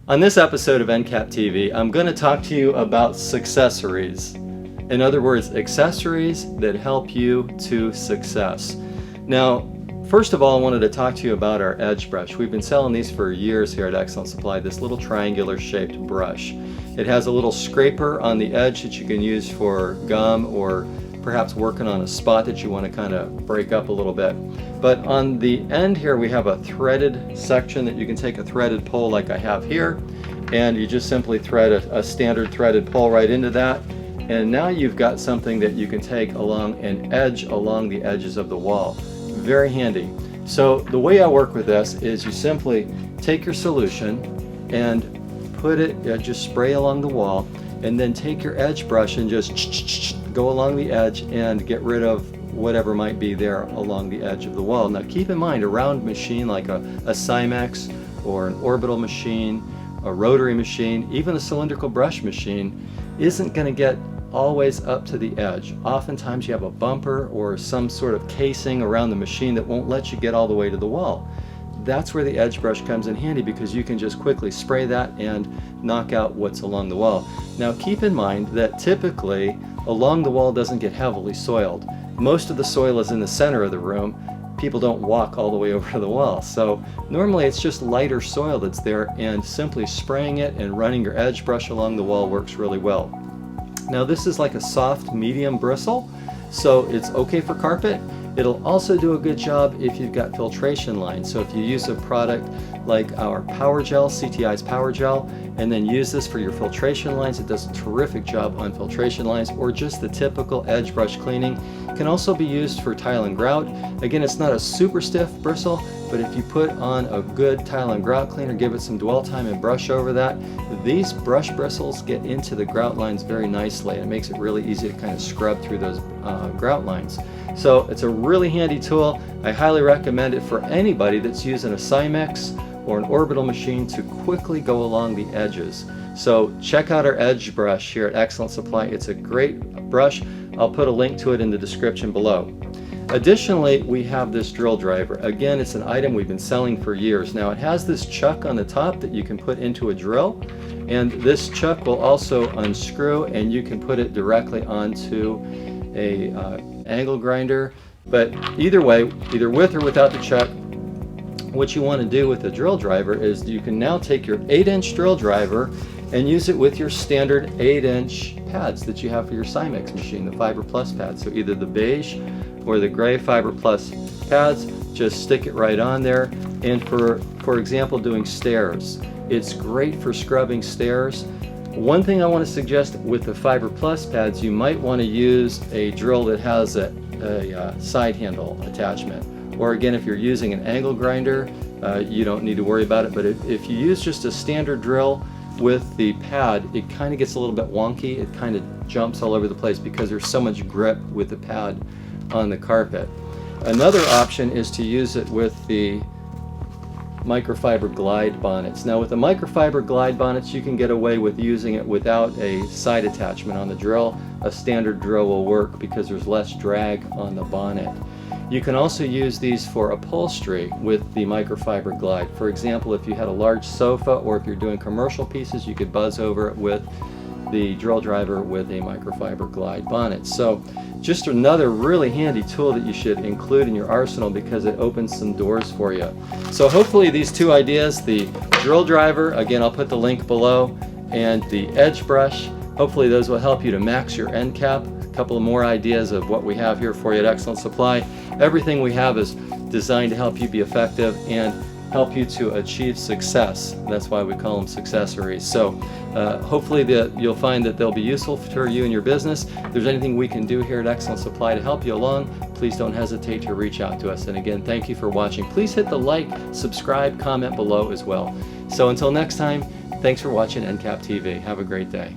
On this episode of Encap TV, I'm going to talk to you about successories. In other words, accessories that help you to success. Now, first of all, I wanted to talk to you about our edge brush. We've been selling these for years here at Excellent Supply, this little triangular shaped brush. It has a little scraper on the edge that you can use for gum or perhaps working on a spot that you want to kind of break up a little bit. But on the end here we have a threaded section that you can take a threaded pole like I have here, and you just simply thread a standard threaded pole right into that, and now you've got something that you can take along an edge along the edges of the wall. Very handy. So the way I work with this is you simply take your solution and put it, just spray along the wall, and then take your edge brush and just go along the edge and get rid of whatever might be there along the edge of the wall. Now keep in mind, a round machine like a Cymex or an orbital machine, a rotary machine, even a cylindrical brush machine isn't going to get always up to the edge. Oftentimes you have a bumper or some sort of casing around the machine that won't let you get all the way to the wall. That's where the edge brush comes in handy, because you can just quickly spray that and knock out what's along the wall. Now keep in mind that typically along the wall doesn't get heavily soiled. Most of the soil is in the center of the room. People don't walk all the way over to the wall. So normally it's just lighter soil that's there, and simply spraying it and running your edge brush along the wall works really well. Now this is like a soft medium bristle, so it's okay for carpet. It'll also do a good job if you've got filtration lines. So if you use a product like our Power Gel, CTI's Power Gel, and then use this for your filtration lines, it does a terrific job on filtration lines, or just the typical edge brush cleaning. It can also be used for tile and grout. Again, it's not a super stiff bristle, but if you put on a good tile and grout cleaner, give it some dwell time and brush over that, these brush bristles get into the grout lines very nicely, and it makes it really easy to kind of scrub through those grout lines. So it's a really handy tool. I highly recommend it for anybody that's using a Cymex or an orbital machine to quickly go along the edges. So check out our edge brush here at Excellent Supply. It's a great brush. I'll put a link to it in the description below. Additionally, we have this drill driver. Again, it's an item we've been selling for years. Now it has this chuck on the top that you can put into a drill, and this chuck will also unscrew and you can put it directly onto a angle grinder. But either way, either with or without the chuck, what you want to do with the drill driver is you can now take your 8-inch drill driver and use it with your standard 8-inch pads that you have for your Cymex machine, the Fiber Plus pads. So either the beige or the gray Fiber Plus pads, just stick it right on there. And for example, doing stairs, it's great for scrubbing stairs. One thing I want to suggest with the Fiber Plus pads, you might want to use a drill that has a side handle attachment. Or again, if you're using an angle grinder, you don't need to worry about it. But if you use just a standard drill with the pad, it kind of gets a little bit wonky. It kind of jumps all over the place because there's so much grip with the pad on the carpet. Another option is to use it with the Microfiber glide bonnets. Now with the Microfiber glide bonnets, you can get away with using it without a side attachment on the drill. A standard drill will work because there's less drag on the bonnet. You can also use these for upholstery with the Microfiber glide. For example, if you had a large sofa, or if you're doing commercial pieces, you could buzz over it with the drill driver with a Microfiber glide bonnet. So just another really handy tool that you should include in your arsenal, because it opens some doors for you. So hopefully these two ideas, the drill driver, again I'll put the link below, and the edge brush, hopefully those will help you to max your end cap. A couple of more ideas of what we have here for you at Excellent Supply. Everything we have is designed to help you be effective and help you to achieve success. That's why we call them successories. So hopefully you'll find that they'll be useful for you in your business. If there's anything we can do here at Excellent Supply to help you along, please don't hesitate to reach out to us. And again, thank you for watching. Please hit the like, subscribe, comment below as well. So until next time, thanks for watching Encap TV. Have a great day.